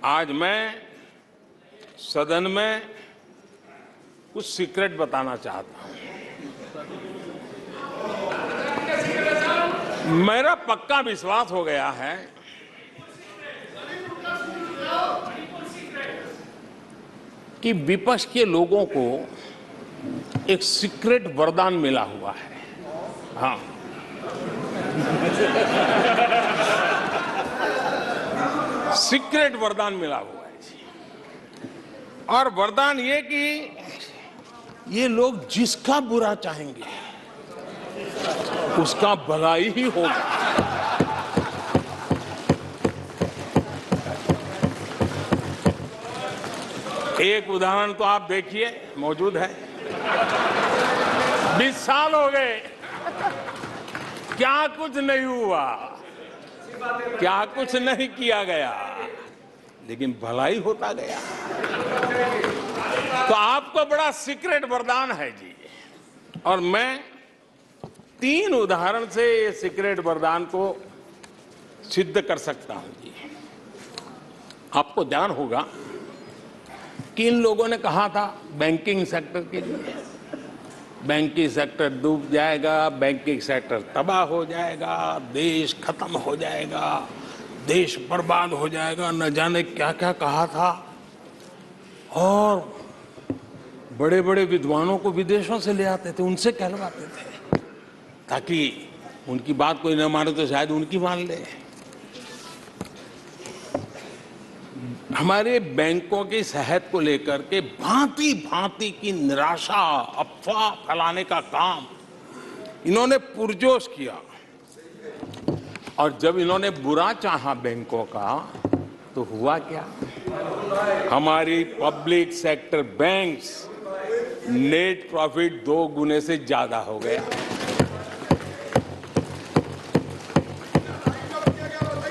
आज मैं सदन में कुछ सीक्रेट बताना चाहता हूं। मेरा पक्का विश्वास हो गया है कि विपक्ष के लोगों को एक सीक्रेट वरदान मिला हुआ है। हाँ, सीक्रेट वरदान मिला हुआ है और वरदान ये कि ये लोग जिसका बुरा चाहेंगे उसका भलाई ही होगा। एक उदाहरण तो आप देखिए, मौजूद है। 20 साल हो गए, क्या कुछ नहीं हुआ, क्या कुछ नहीं किया गया, लेकिन भलाई होता गया। तो आपको बड़ा सीक्रेट वरदान है जी, और मैं 3 उदाहरण से ये सीक्रेट वरदान को सिद्ध कर सकता हूं जी। आपको ध्यान होगा कि इन लोगों ने कहा था बैंकिंग सेक्टर के लिए, बैंकिंग सेक्टर डूब जाएगा, बैंकिंग सेक्टर तबाह हो जाएगा, देश खत्म हो जाएगा, देश बर्बाद हो जाएगा, न जाने क्या क्या कहा था। और बड़े बड़े विद्वानों को विदेशों से ले आते थे, उनसे कहलवाते थे ताकि उनकी बात कोई न माने तो शायद उनकी मान ले। हमारे बैंकों की सेहत को लेकर के भांति भांति की निराशा, अफवाह फैलाने का काम इन्होंने पुरजोश किया। और जब इन्होंने बुरा चाहा बैंकों का, तो हुआ क्या? हमारी public sector banks net profit 2 गुने से ज्यादा हो गया।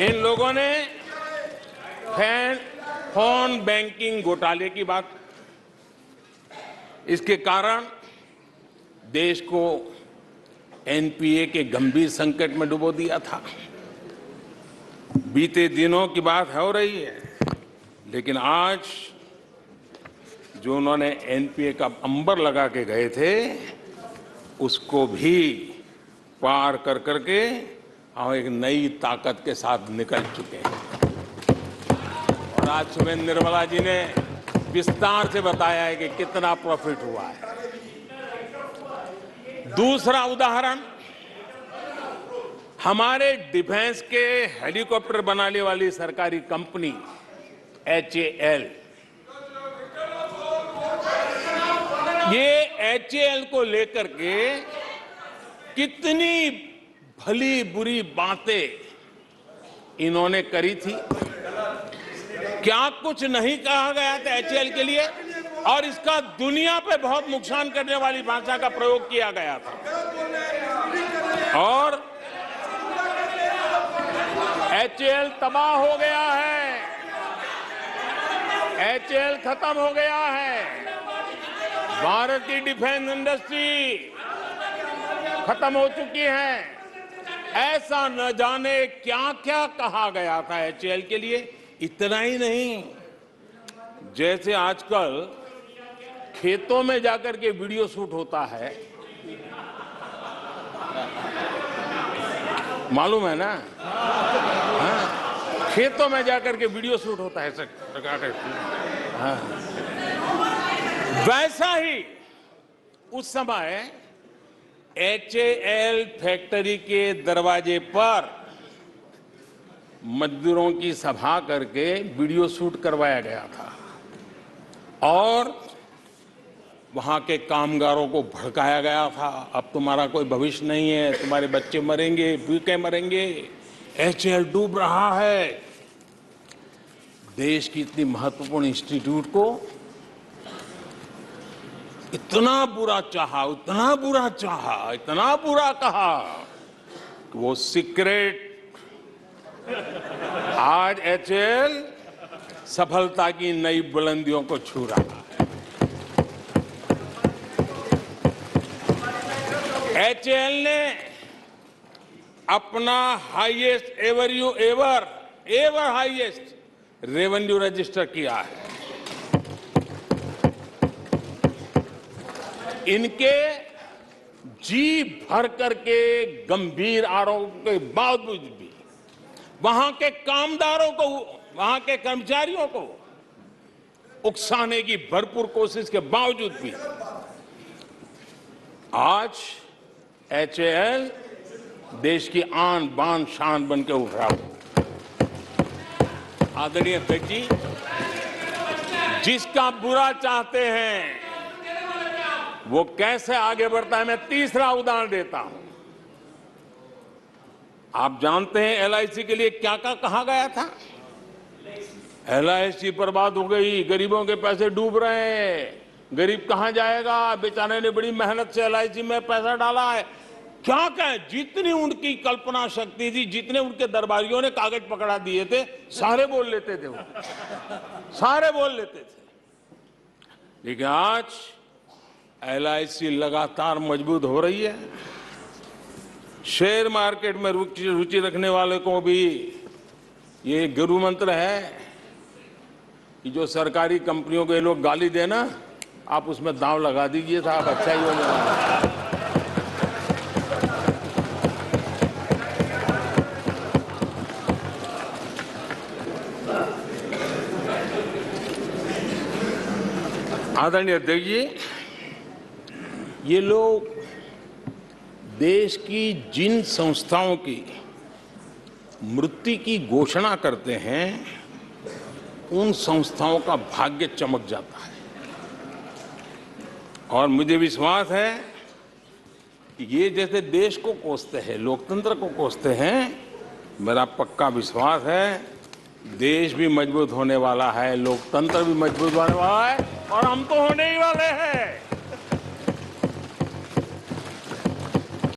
इन लोगों ने फोन बैंकिंग घोटाले की बात, इसके कारण देश को एनपीए के गंभीर संकट में डुबो दिया था। बीते दिनों की बात हो रही है, लेकिन आज जो उन्होंने एनपीए का अंबर लगा के गए थे, उसको भी पार कर करके हम एक नई ताकत के साथ निकल चुके हैं। और आज सुबह निर्मला जी ने विस्तार से बताया है कि कितना प्रॉफिट हुआ है। दूसरा उदाहरण, हमारे डिफेंस के हेलीकॉप्टर बनाने वाली सरकारी कंपनी HAL, ये HAL को लेकर के कितनी भली बुरी बातें इन्होंने करी थी। क्या कुछ नहीं कहा गया था HAL के लिए, और इसका दुनिया पे बहुत नुकसान करने वाली भाषा का प्रयोग किया गया था। और HAL तबाह हो गया है, HAL खत्म हो गया है, भारत की डिफेंस इंडस्ट्री खत्म हो चुकी है। ऐसा न जाने क्या क्या कहा गया था HAL के लिए। इतना ही नहीं, जैसे आजकल खेतों में जाकर के वीडियो शूट होता है, मालूम है ना? हाँ? खेतों में जाकर के वीडियो शूट होता है ऐसे। हाँ। वैसा ही उस समय HAL फैक्ट्री के दरवाजे पर मजदूरों की सभा करके वीडियो शूट करवाया गया था और वहां के कामगारों को भड़काया गया था। अब तुम्हारा कोई भविष्य नहीं है, तुम्हारे बच्चे मरेंगे, भूखे मरेंगे, HAL डूब रहा है। देश की इतनी महत्वपूर्ण इंस्टीट्यूट को इतना बुरा चाहा, इतना बुरा चाहा, इतना बुरा कहा कि वो सीक्रेट आज HAL सफलता की नई बुलंदियों को छू रहा है। HAL ने अपना highest ever highest revenue register किया है। इनके जी भर करके गंभीर आरोप के बावजूद भी वहां के कामदारों को, वहां के कर्मचारियों को उकसाने की भरपूर कोशिश के बावजूद भी आज एचएएल देश की आन बान शान बन के उठ रहा हो। आदरणीय अध्यक्ष जी, जिसका बुरा चाहते हैं वो कैसे आगे बढ़ता है, मैं तीसरा उदाहरण देता हूं। आप जानते हैं एलआईसी के लिए क्या क्या कहा गया था? एलआईसी बर्बाद हो गई, गरीबों के पैसे डूब रहे हैं, गरीब कहां जाएगा, बेचारे ने बड़ी मेहनत से एलआईसी में पैसा डाला है। क्या कहें, जितनी उनकी कल्पना शक्ति थी, जितने उनके दरबारियों ने कागज पकड़ा दिए थे, सारे बोल लेते थे, वो सारे बोल लेते थे। लेकिन आज एलआईसी लगातार मजबूत हो रही है। शेयर मार्केट में रुचि रखने वाले को भी ये गुरु मंत्र है कि जो सरकारी कंपनियों के लोग गाली देना, आप उसमें दांव लगा दीजिए साहब, अच्छा ही होने वाला है। आदरणीय अध्यक्ष जी, ये लोग देश की जिन संस्थाओं की मृत्यु की घोषणा करते हैं, उन संस्थाओं का भाग्य चमक जाता है। और मुझे विश्वास है कि ये जैसे देश को कोसते हैं, लोकतंत्र को कोसते हैं, मेरा पक्का विश्वास है देश भी मजबूत होने वाला है, लोकतंत्र भी मजबूत होने वाला है, और हम तो होने ही वाले हैं।